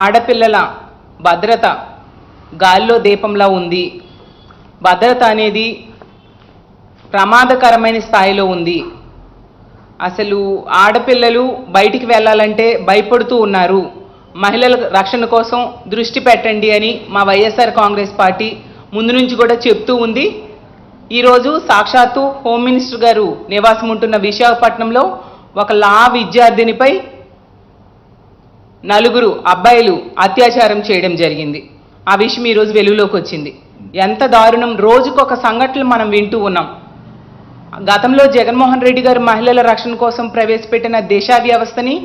ఆడపిల్లల భద్రత గాల్లో దీపంలా ఉంది. భద్రత అనేది ప్రమాదకరమైన స్థాయిలో ఉంది. అసలు ఆడపిల్లలు బయటికి వెళ్ళాలంటే భయపడుతూ ఉన్నారు. మహిళల రక్షణ కోసం దృష్టి పెట్టండి అని మా వైఎస్ఆర్ కాంగ్రెస్ పార్టీ ముందు నుంచి కూడా చెప్తూ ఉంది. ఈరోజు సాక్షాత్తు హోమ్ మినిస్టర్ గారు నివాసం ఉంటున్న విశాఖపట్నంలో ఒక లా విద్యార్థినిపై 4 అబ్బాయిలు అత్యాచారం చేయడం జరిగింది. ఆ విషయం ఈరోజు వెలుగులోకి వచ్చింది. ఎంత దారుణం! రోజుకొక సంఘటనలు మనం వింటూ ఉన్నాం. గతంలో జగన్మోహన్ రెడ్డి గారు మహిళల రక్షణ కోసం ప్రవేశపెట్టిన దిశ వ్యవస్థని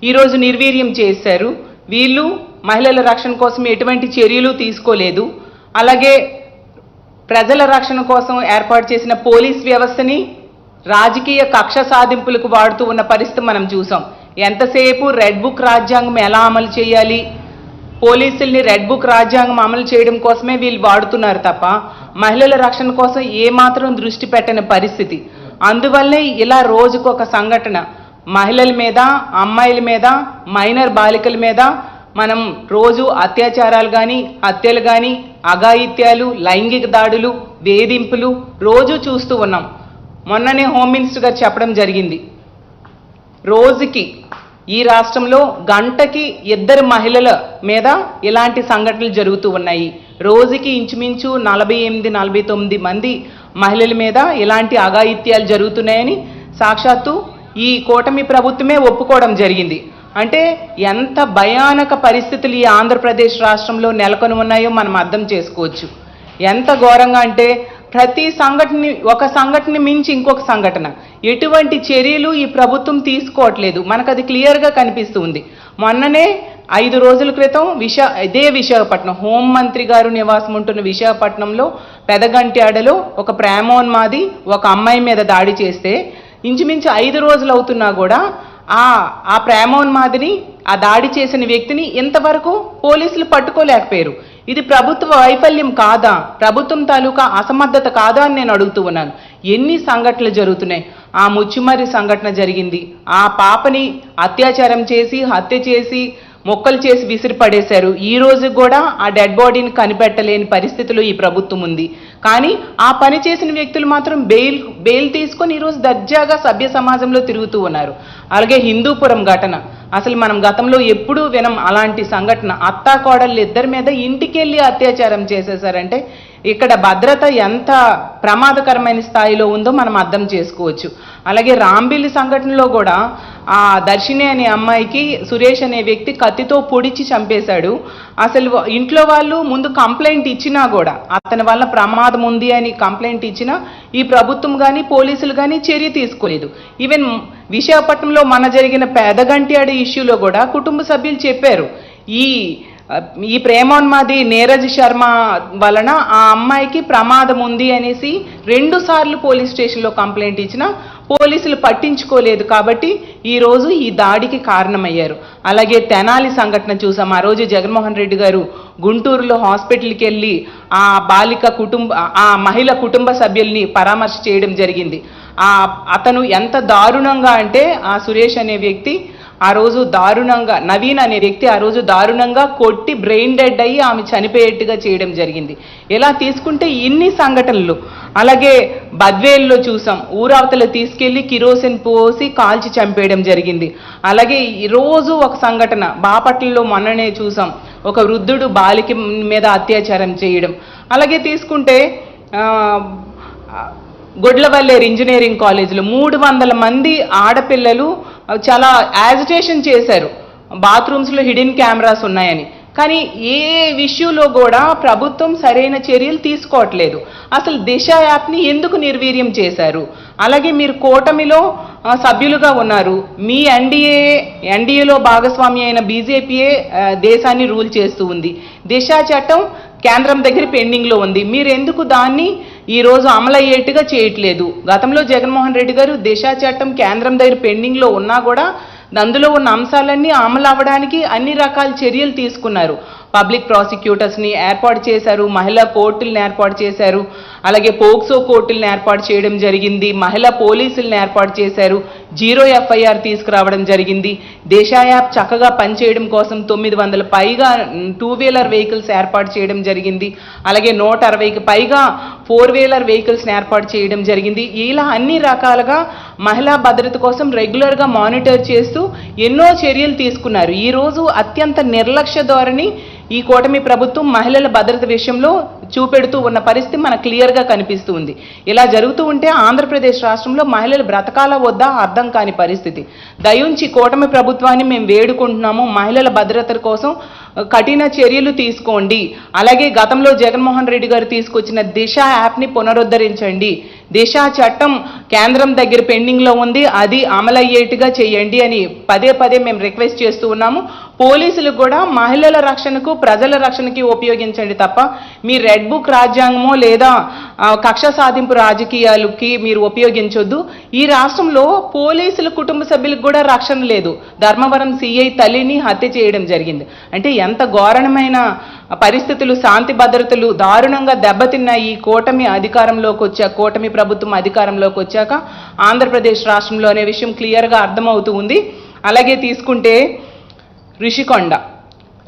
ఈరోజు నిర్వీర్యం చేశారు. వీళ్ళు మహిళల రక్షణ కోసం ఎటువంటి చర్యలు తీసుకోలేదు. అలాగే ప్రజల రక్షణ కోసం ఏర్పాటు చేసిన పోలీస్ వ్యవస్థని రాజకీయ కక్ష సాధింపులకు వాడుతూ ఉన్న పరిస్థితి మనం చూసాం. ఎంతసేపు రెడ్ బుక్ రాజ్యాంగం ఎలా అమలు చేయాలి, పోలీసుల్ని రెడ్ బుక్ రాజ్యాంగం అమలు చేయడం కోసమే వీళ్ళు వాడుతున్నారు తప్ప మహిళల రక్షణ కోసం ఏమాత్రం దృష్టి పెట్టని పరిస్థితి. అందువల్లే ఇలా రోజుకొక సంఘటన మహిళల మీద, అమ్మాయిల మీద, మైనర్ బాలికల మీద మనం రోజు అత్యాచారాలు కానీ, హత్యలు కానీ, అఘాయిత్యాలు, లైంగిక దాడులు, వేధింపులు రోజు చూస్తూ ఉన్నాం. మొన్ననే హోమ్ మినిస్టర్ గారు చెప్పడం జరిగింది, రోజుకి ఈ రాష్ట్రంలో గంటకి 2 మహిళల మీద ఇలాంటి సంఘటనలు జరుగుతూ ఉన్నాయి. రోజుకి ఇంచుమించు 48-49 మంది మహిళల మీద ఇలాంటి అఘాయిత్యాలు జరుగుతున్నాయని సాక్షాత్తు ఈ కూటమి ప్రభుత్వమే ఒప్పుకోవడం జరిగింది. అంటే ఎంత భయానక పరిస్థితులు ఈ ఆంధ్రప్రదేశ్ రాష్ట్రంలో నెలకొని ఉన్నాయో మనం అర్థం చేసుకోవచ్చు. ఎంత ఘోరంగా అంటే ప్రతి సంఘటన, ఒక సంఘటన మించి ఇంకొక సంఘటన. ఎటువంటి చర్యలు ఈ ప్రభుత్వం తీసుకోవట్లేదు, మనకు అది క్లియర్గా కనిపిస్తుంది. మొన్ననే 5 రోజుల క్రితం ఇదే విశాఖపట్నం హోంమంత్రి గారు నివాసం ఉంటున్న విశాఖపట్నంలో పెదగంట్యాడలో ఒక ప్రేమోన్మాది ఒక అమ్మాయి మీద దాడి చేస్తే ఇంచుమించు 5 రోజులు అవుతున్నా కూడా ఆ ప్రేమోన్మాదిని, ఆ దాడి చేసిన వ్యక్తిని ఇంతవరకు పోలీసులు పట్టుకోలేకపోయారు. ఇది ప్రభుత్వ వైఫల్యం కాదా, ప్రభుత్వం తాలూకా అసమర్థత కాదా అని నేను అడుగుతూ ఉన్నాను. ఎన్ని సంఘటనలు జరుగుతున్నాయి. ఆ ముచ్చుమర్రి సంఘటన జరిగింది. ఆ పాపని అత్యాచారం చేసి, హత్య చేసి, మొక్కలు చేసి విసిరి పడేశారు. ఈ రోజు కూడా ఆ డెడ్ బాడీని కనిపెట్టలేని పరిస్థితిలో ఈ ప్రభుత్వం ఉంది. కానీ ఆ పని చేసిన వ్యక్తులు మాత్రం బెయిల్ తీసుకొని ఈరోజు దర్జాగా సభ్య సమాజంలో తిరుగుతూ ఉన్నారు. అలాగే హిందూపురం ఘటన, అసలు మనం గతంలో ఎప్పుడూ వినం అలాంటి సంఘటన. అత్తా కోడళ్ళు 2 మీద ఇంటికెళ్ళి అత్యాచారం చేసేశారంటే ఇక్కడ భద్రత ఎంత ప్రమాదకరమైన స్థాయిలో ఉందో మనం అర్థం చేసుకోవచ్చు. అలాగే రాంబిల్లి సంఘటనలో కూడా ఆ దర్శిని అనే అమ్మాయికి సురేష్ అనే వ్యక్తి కత్తితో పొడిచి చంపేశాడు. అసలు ఇంట్లో వాళ్ళు ముందు కంప్లైంట్ ఇచ్చినా కూడా, అతని వల్ల ప్రమాదం ఉంది అని కంప్లైంట్ ఇచ్చినా ఈ ప్రభుత్వం కానీ పోలీసులు కానీ చర్య తీసుకోలేదు. ఈవెన్ విశాఖపట్నంలో మన జరిగిన పెదగంట్యాడి ఇష్యూలో కూడా కుటుంబ సభ్యులు చెప్పారు, ఈ ప్రేమోన్మాది నీరజ్ శర్మ వలన ఆ అమ్మాయికి ప్రమాదం ఉంది అనేసి 2 సార్లు పోలీస్ స్టేషన్లో కంప్లైంట్ ఇచ్చినా పోలీసులు పట్టించుకోలేదు. కాబట్టి ఈరోజు ఈ దాడికి కారణమయ్యారు. అలాగే తెనాలి సంఘటన చూసాం. ఆ రోజు జగన్మోహన్ రెడ్డి గారు గుంటూరులో హాస్పిటల్కి వెళ్ళి ఆ మహిళ కుటుంబ సభ్యుల్ని పరామర్శ చేయడం జరిగింది. అతను ఎంత దారుణంగా అంటే ఆ సురేష్ అనే వ్యక్తి ఆ రోజు దారుణంగా, నవీన్ అనే వ్యక్తి ఆ రోజు దారుణంగా కొట్టి బ్రెయిన్ డెడ్ అయ్యి ఆమె చనిపోయేట్టుగా చేయడం జరిగింది. ఇలా తీసుకుంటే ఇన్ని సంఘటనలు. అలాగే బద్వేల్లో చూసాం, ఊరవతల తీసుకెళ్లి కిరోసిన్ పోసి కాల్చి చంపేయడం జరిగింది. అలాగే ఈరోజు ఒక సంఘటన బాపట్లలో మొన్ననే చూసాం, ఒక వృద్ధుడు బాలిక మీద అత్యాచారం చేయడం. అలాగే తీసుకుంటే గొడ్లవల్లేరు ఇంజనీరింగ్ కాలేజీలో 300 మంది ఆడపిల్లలు చాలా యాజిటేషన్ చేశారు, బాత్రూమ్స్లో హిడెన్ కెమెరాస్ ఉన్నాయని. కానీ ఏ విషయంలో కూడా ప్రభుత్వం సరైన చర్యలు తీసుకోవట్లేదు. అసలు దిశ యాప్ని ఎందుకు నిర్వీర్యం చేశారు? అలాగే మీరు కూటమిలో సభ్యులుగా ఉన్నారు, మీ ఎన్డీఏలో భాగస్వామి అయిన బీజేపీయే దేశాన్ని రూల్ చేస్తూ ఉంది. దిశ చట్టం కేంద్రం దగ్గర పెండింగ్లో ఉంది. మీరు ఎందుకు దాన్ని ఈరోజు అమలయ్యేట్టుగా చేయట్లేదు? గతంలో జగన్మోహన్ రెడ్డి గారు దిశ చట్టం కేంద్రం దగ్గర పెండింగ్లో ఉన్నా కూడా అందులో ఉన్న అంశాలన్నీ అమలు అవ్వడానికి అన్ని రకాల చర్యలు తీసుకున్నారు. పబ్లిక్ ప్రాసిక్యూటర్స్ని ఏర్పాటు చేశారు, మహిళా కోర్టులను ఏర్పాటు చేశారు, అలాగే పోక్సో కోర్టులను ఏర్పాటు చేయడం జరిగింది, మహిళా పోలీసులను ఏర్పాటు చేశారు, 0 FIR తీసుకురావడం జరిగింది. దిశ యాప్ చక్కగా పనిచేయడం కోసం 900 పైగా 2-వీలర్ వెహికల్స్ ఏర్పాటు చేయడం జరిగింది, అలాగే 160కి పైగా 4-వీలర్ వెహికల్స్ని ఏర్పాటు చేయడం జరిగింది. ఇలా అన్ని రకాలుగా మహిళా భద్రత కోసం రెగ్యులర్గా మానిటర్ చేస్తూ ఎన్నో చర్యలు తీసుకున్నారు. ఈరోజు అత్యంత నిర్లక్ష్య ధోరణి ఈ కూటమి ప్రభుత్వం మహిళల భద్రత విషయంలో చూపెడుతూ ఉన్న పరిస్థితి మనకు క్లియర్గా కనిపిస్తూ ఉంది. ఇలా జరుగుతూ ఉంటే ఆంధ్రప్రదేశ్ రాష్ట్రంలో మహిళలు బ్రతకాల వద్దా అర్థం కాని పరిస్థితి. దయించి కూటమి ప్రభుత్వాన్ని మేము వేడుకుంటున్నాము, మహిళల భద్రత కోసం కఠిన చర్యలు తీసుకోండి. అలాగే గతంలో జగన్మోహన్ రెడ్డి గారు తీసుకొచ్చిన దిశ యాప్ని పునరుద్ధరించండి. దిశ చట్టం కేంద్రం దగ్గర పెండింగ్లో ఉంది, అది అమలయ్యేట్టుగా చేయండి అని పదే పదే మేము రిక్వెస్ట్ చేస్తూ ఉన్నాము. పోలీసులు కూడా మహిళల రక్షణకు ప్రజల రక్షణకి ఉపయోగించండి తప్ప మీ రెడ్ బుక్ రాజ్యాంగమో లేదా కక్ష సాధింపు రాజకీయాలకి మీరు ఉపయోగించొద్దు. ఈ రాష్ట్రంలో పోలీసుల కుటుంబ సభ్యులకు కూడా రక్షణ లేదు. ధర్మవరం సిఐ తల్లిని హత్య చేయడం జరిగింది. అంటే ఎంత ఘోరమైన పరిస్థితులు, శాంతి భద్రతలు దారుణంగా దెబ్బతిన్న ఈ కూటమి అధికారంలోకి వచ్చాక, కూటమి ప్రభుత్వం అధికారంలోకి వచ్చాక ఆంధ్రప్రదేశ్ రాష్ట్రంలో అనే విషయం క్లియర్గా అర్థమవుతూ ఉంది. అలాగే తీసుకుంటే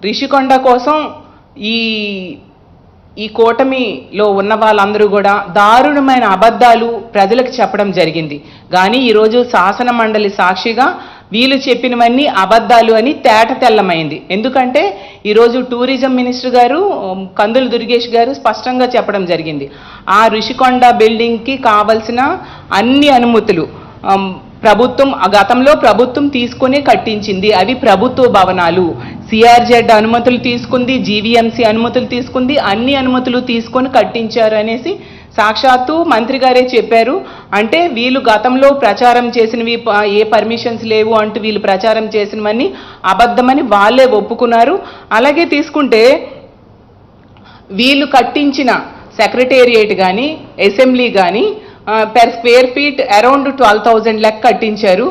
రిషికొండ కోసం ఈ కూటమిలో ఉన్న వాళ్ళందరూ కూడా దారుణమైన అబద్ధాలు ప్రజలకు చెప్పడం జరిగింది. కానీ ఈరోజు శాసన మండలి సాక్షిగా వీళ్ళు చెప్పినవన్నీ అబద్ధాలు అని తేట తెల్లమైంది. ఎందుకంటే ఈరోజు టూరిజం మినిస్టర్ గారు కందుల దుర్గేష్ గారు స్పష్టంగా చెప్పడం జరిగింది. ఆ రిషికొండ బిల్డింగ్కి కావలసిన అన్ని అనుమతులు గతంలో ప్రభుత్వం తీసుకునే కట్టించింది. అవి ప్రభుత్వ భవనాలు. CRZ అనుమతులు తీసుకుంది, GVMC అనుమతులు తీసుకుంది, అన్ని అనుమతులు తీసుకొని కట్టించారు అనేసి సాక్షాత్తు మంత్రి గారే చెప్పారు. అంటే వీళ్ళు గతంలో ప్రచారం చేసినవి ఏ పర్మిషన్స్ లేవు అంటూ వీళ్ళు ప్రచారం చేసినవన్నీ అబద్ధమని వాళ్ళే ఒప్పుకున్నారు. అలాగే తీసుకుంటే వీళ్ళు కట్టించిన సెక్రటేరియట్ కానీ అసెంబ్లీ కానీ per square feet అరౌండ్ 12,000 లెక్క కట్టించారు.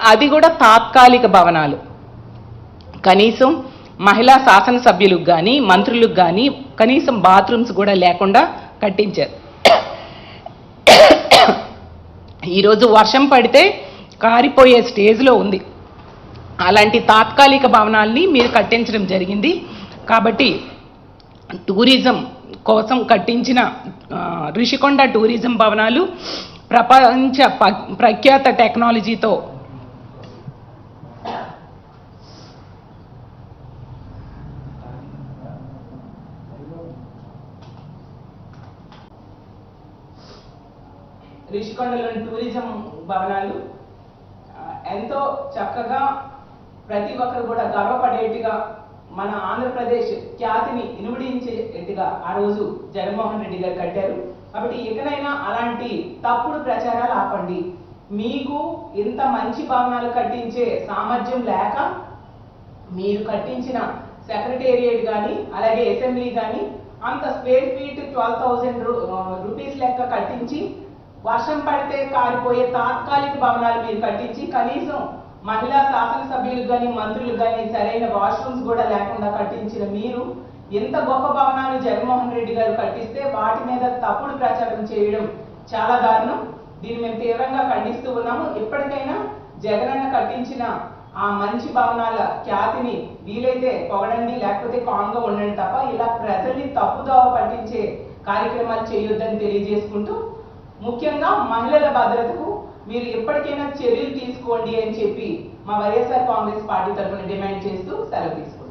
అది కూడా తాత్కాలిక భవనాలు. కనీసం మహిళా శాసనసభ్యులకు కానీ మంత్రులకు కానీ కనీసం బాత్రూమ్స్ కూడా లేకుండా కట్టించారు. ఈరోజు వర్షం పడితే కారిపోయే స్టేజ్లో ఉంది. అలాంటి తాత్కాలిక భవనాల్ని మీరు కట్టించడం జరిగింది. కాబట్టి టూరిజం కోసం కట్టించిన రిషికొండ టూరిజం భవనాలు ప్రపంచ ప్రఖ్యాత టెక్నాలజీతో రిషికొండలోని టూరిజం భవనాలు ఎంతో చక్కగా ప్రతి ఒక్కరు కూడా గర్వపడేట్టుగా మన ఆంధ్రప్రదేశ్ ఖ్యాతిని ఇనుమడించేట్టుగా ఆ రోజు జగన్మోహన్ రెడ్డి గారు కట్టారు. కాబట్టి ఇకనైనా అలాంటి తప్పుడు ప్రచారాలు ఆపండి. మీకు ఇంత మంచి భవనాలు కట్టించే సామర్థ్యం లేక మీరు కట్టించిన సెక్రటేరియట్ కానీ అలాగే అసెంబ్లీ కానీ అంత స్క్వేర్ ఫీట్ 12,000 రూపీస్ లెక్క కట్టించి వర్షం పడితే కారిపోయే తాత్కాలిక భవనాలు మీరు కట్టించి కనీసం మహిళా శాసనసభ్యులకు కానీ మంత్రులకు కానీ సరైన వాష్రూమ్స్ కూడా లేకుండా కట్టించిన మీరు ఎంత గొప్ప భవనాలు జగన్మోహన్ రెడ్డి గారు కట్టిస్తే వాటి మీద తప్పుడు ప్రచారం చేయడం చాలా దారుణం. దీన్ని మేము తీవ్రంగా ఖండిస్తూ ఉన్నాము. ఇప్పటికైనా జగనన్న కట్టించిన ఆ మంచి భవనాల ఖ్యాతిని వీలైతే పొగడండి, లేకపోతే కామ్గా ఉండండి తప్ప ఇలా ప్రజల్ని తప్పుదోవ పట్టించే కార్యక్రమాలు చేయొద్దని తెలియజేసుకుంటూ, ముఖ్యంగా మహిళల భద్రతకు మీరు ఎప్పటికైనా చర్యలు తీసుకోండి అని చెప్పి మా వైఎస్ఆర్ కాంగ్రెస్ పార్టీ తరఫున డిమాండ్ చేస్తూ సెలవు తీసుకుంటాం.